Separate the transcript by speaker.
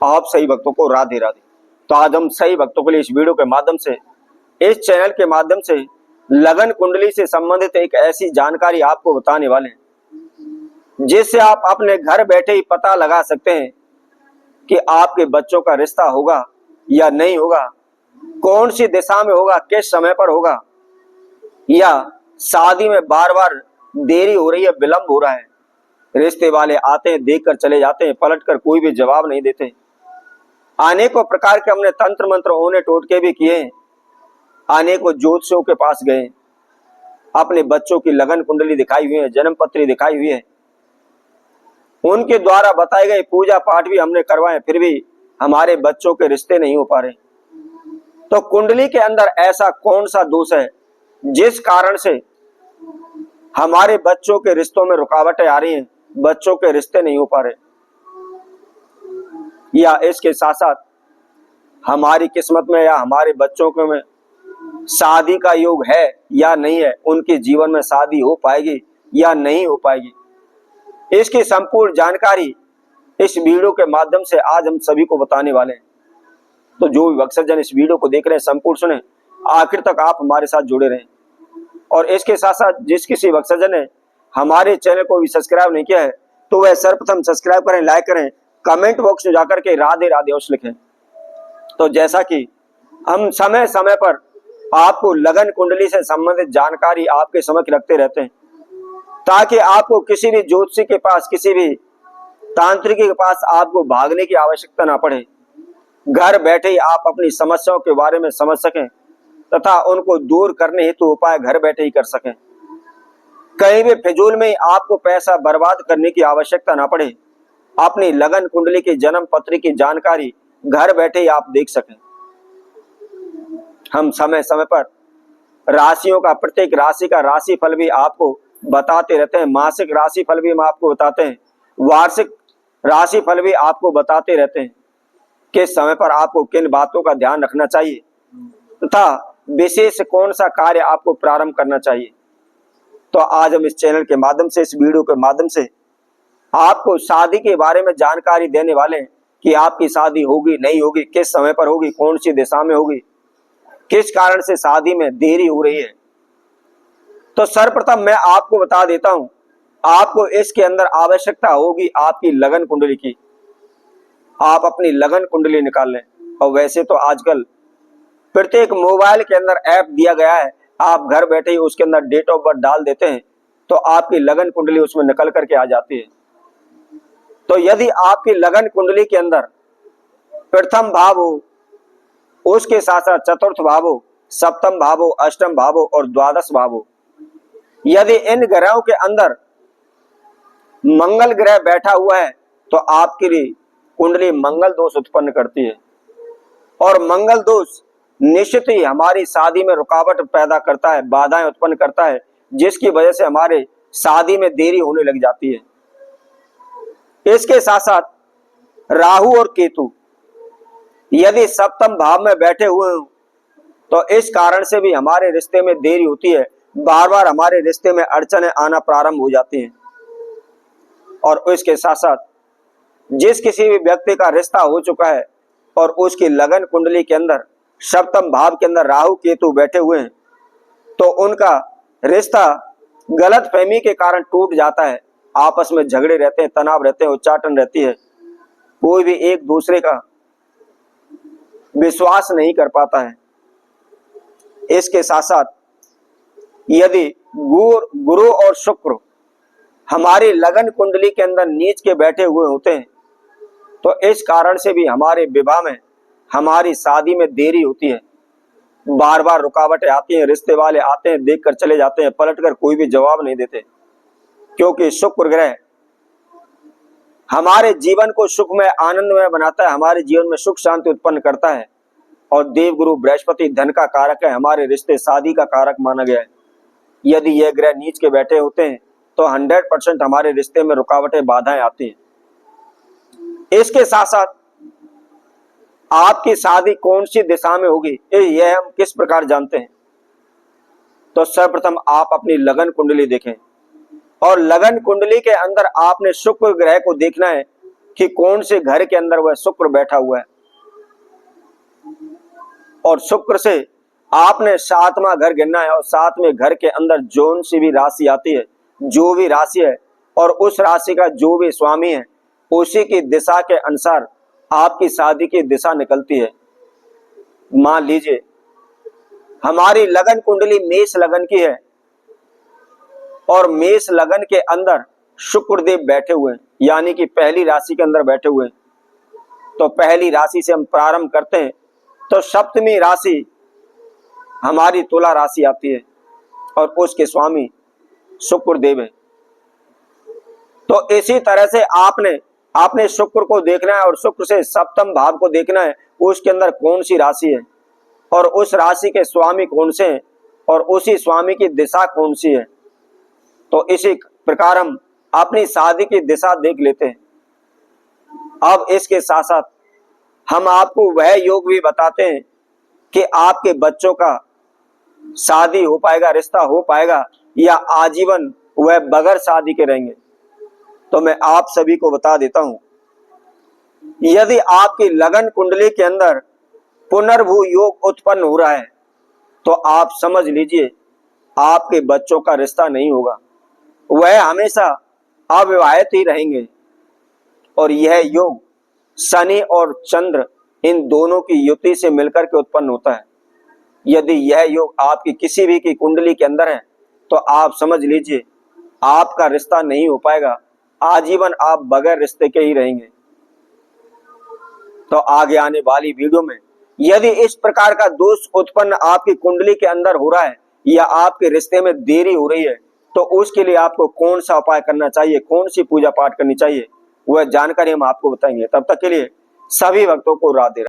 Speaker 1: आप सही भक्तों को राधे राधे। तो आज हम सही भक्तों के लिए इस वीडियो के माध्यम से, इस चैनल के माध्यम से लगन कुंडली से संबंधित एक ऐसी जानकारी आपको बताने वाले हैं जिससे आप अपने घर बैठे ही पता लगा सकते हैं कि आपके बच्चों का रिश्ता होगा या नहीं होगा, कौन सी दिशा में होगा, किस समय पर होगा, या शादी में बार बार देरी हो रही है, विलंब हो रहा है। रिश्ते वाले आते हैं, देख कर चले जाते हैं, पलट कर कोई भी जवाब नहीं देते। अनेकों प्रकार के हमने तंत्र मंत्र ओने टोटके भी किए, अनेकों ज्योतिषियों के पास गए, अपने बच्चों की लगन कुंडली दिखाई हुई है, जन्म पत्री दिखाई हुई है, उनके द्वारा बताए गए पूजा पाठ भी हमने करवाए, फिर भी हमारे बच्चों के रिश्ते नहीं हो पा रहे। तो कुंडली के अंदर ऐसा कौन सा दोष है जिस कारण से हमारे बच्चों के रिश्तों में रुकावटें आ रही हैं, बच्चों के रिश्ते नहीं हो पा रहे, या इसके साथ साथ हमारी किस्मत में या हमारे बच्चों के में शादी का योग है या नहीं है, उनके जीवन में शादी हो पाएगी या नहीं हो पाएगी, इसकी संपूर्ण जानकारी इस वीडियो के माध्यम से आज हम सभी को बताने वाले हैं। तो जो भी भक्तजन इस वीडियो को देख रहे हैं संपूर्ण सुने, आखिर तक आप हमारे साथ जुड़े रहें। और इसके साथ साथ जिस किसी भक्तजन ने हमारे चैनल को भी सब्सक्राइब नहीं किया है तो वह सर्वप्रथम सब्सक्राइब करें, लाइक करें, कमेंट बॉक्स में जाकर के राधे राधे अवश्य लिखें। तो जैसा कि हम समय समय पर आपको लगन कुंडली से संबंधित जानकारी आपके समक्ष रखते रहते हैं, ताकि आपको किसी भी ज्योतिषी के पास, किसी भी तांत्रिकी के पास आपको भागने की आवश्यकता ना पड़े। घर बैठे ही आप अपनी समस्याओं के बारे में समझ सकें तथा उनको दूर करने हेतु उपाय घर बैठे ही कर सकें। कहीं भी फिजूल में आपको पैसा बर्बाद करने की आवश्यकता ना पड़े। अपनी लगन कुंडली की जन्म पत्री की जानकारी घर बैठे ही आप देख सकें। हम समय समय पर राशियों का, प्रत्येक राशि का राशि फल भी आपको बताते रहते हैं, मासिक राशि फल भी हम आपको बताते हैं, वार्षिक राशि फल भी आपको बताते रहते हैं, किस समय पर आपको किन बातों का ध्यान रखना चाहिए तथा विशेष कौन सा कार्य आपको प्रारंभ करना चाहिए। तो आज हम इस चैनल के माध्यम से, इस वीडियो के माध्यम से आपको शादी के बारे में जानकारी देने वाले हैं कि आपकी शादी होगी नहीं होगी, किस समय पर होगी, कौन सी दिशा में होगी, किस कारण से शादी में देरी हो रही है। तो सर्वप्रथम मैं आपको बता देता हूं, आपको इसके अंदर आवश्यकता होगी आपकी लगन कुंडली की। आप अपनी लगन कुंडली निकाल लें। और वैसे तो आजकल प्रत्येक मोबाइल के अंदर ऐप दिया गया है, आप घर बैठे ही उसके अंदर डेट ऑफ बर्थ डाल देते हैं तो आपकी लगन कुंडली उसमें निकल करके आ जाती है। तो यदि आपकी लगन कुंडली के अंदर प्रथम भाव हो, उसके साथ साथ चतुर्थ भाव हो, सप्तम भाव हो, अष्टम भाव हो और द्वादश भाव हो, यदि इन ग्रहों के अंदर मंगल ग्रह बैठा हुआ है तो आपकी कुंडली मंगल दोष उत्पन्न करती है। और मंगल दोष निश्चित ही हमारी शादी में रुकावट पैदा करता है, बाधाएं उत्पन्न करता है, जिसकी वजह से हमारे शादी में देरी होने लग जाती है। इसके साथ साथ राहु और केतु यदि सप्तम भाव में बैठे हुए हो तो इस कारण से भी हमारे रिश्ते में देरी होती है, बार बार हमारे रिश्ते में अड़चनें आना प्रारंभ हो जाती हैं। और इसके साथ साथ जिस किसी भी व्यक्ति का रिश्ता हो चुका है और उसकी लगन कुंडली के अंदर सप्तम भाव के अंदर राहु केतु बैठे हुए हैं तो उनका रिश्ता गलत फहमी के कारण टूट जाता है। आपस में झगड़े रहते हैं, तनाव रहते हैं, उच्चाटन रहती है, कोई भी एक दूसरे का विश्वास नहीं कर पाता है। इसके साथ साथ यदि गुरु और शुक्र हमारी लगन कुंडली के अंदर नीच के बैठे हुए होते हैं तो इस कारण से भी हमारे विवाह में, हमारी शादी में देरी होती है, बार बार रुकावटें आती हैं, रिश्ते वाले आते हैं, देख कर चले जाते हैं, पलट कर कोई भी जवाब नहीं देते। क्योंकि शुक्र ग्रह हमारे जीवन को सुखमय आनंदमय बनाता है, हमारे जीवन में सुख शांति उत्पन्न करता है। और देवगुरु बृहस्पति धन का कारक है, हमारे रिश्ते शादी का कारक माना गया है। यदि यह ग्रह नीच के बैठे होते हैं तो 100% हमारे रिश्ते में रुकावटें, बाधाएं आती हैं। इसके साथ साथ आपकी शादी कौन सी दिशा में होगी यह हम किस प्रकार जानते हैं। तो सर्वप्रथम आप अपनी लगन कुंडली देखें और लगन कुंडली के अंदर आपने शुक्र ग्रह को देखना है कि कौन से घर के अंदर वह शुक्र बैठा हुआ है, और शुक्र से आपने 7वां घर गिनना है, और 7वें घर के अंदर जोन सी भी राशि आती है, जो भी राशि है, और उस राशि का जो भी स्वामी है, उसी की दिशा के अनुसार आपकी शादी की दिशा निकलती है। मान लीजिए हमारी लगन कुंडली मेष लगन की है, और मेष लगन के अंदर शुक्रदेव बैठे हुए हैं, यानी कि पहली राशि के अंदर बैठे हुए हैं। तो पहली राशि से हम प्रारंभ करते हैं, तो सप्तमी राशि हमारी तुला राशि आती है, और उसके स्वामी शुक्रदेव है। तो इसी तरह से आपने शुक्र को देखना है, और शुक्र से सप्तम भाव को देखना है, उसके अंदर कौन सी राशि है, और उस राशि के स्वामी कौन से हैं, और उसी स्वामी की दिशा कौन सी है। तो इसी प्रकार हम अपनी शादी की दिशा देख लेते हैं। अब इसके साथ साथ हम आपको वह योग भी बताते हैं कि आपके बच्चों का शादी हो पाएगा, रिश्ता हो पाएगा, या आजीवन वह बगैर शादी के रहेंगे। तो मैं आप सभी को बता देता हूं, यदि आपकी लगन कुंडली के अंदर पुनर्भू योग उत्पन्न हो रहा है, तो आप समझ लीजिए आपके बच्चों का रिश्ता नहीं होगा, वह हमेशा अविवाहित ही रहेंगे। और यह योग शनि और चंद्र इन दोनों की युति से मिलकर के उत्पन्न होता है। यदि यह योग आपकी किसी भी की कुंडली के अंदर है, तो आप समझ लीजिए आपका रिश्ता नहीं हो पाएगा, आजीवन आप बगैर रिश्ते के ही रहेंगे। तो आगे आने वाली वीडियो में यदि इस प्रकार का दोष उत्पन्न आपकी कुंडली के अंदर हो रहा है, या आपके रिश्ते में देरी हो रही है, तो उसके लिए आपको कौन सा उपाय करना चाहिए, कौन सी पूजा पाठ करनी चाहिए, वह जानकारी हम आपको बताएंगे। तब तक के लिए सभी भक्तों को राधे राधे।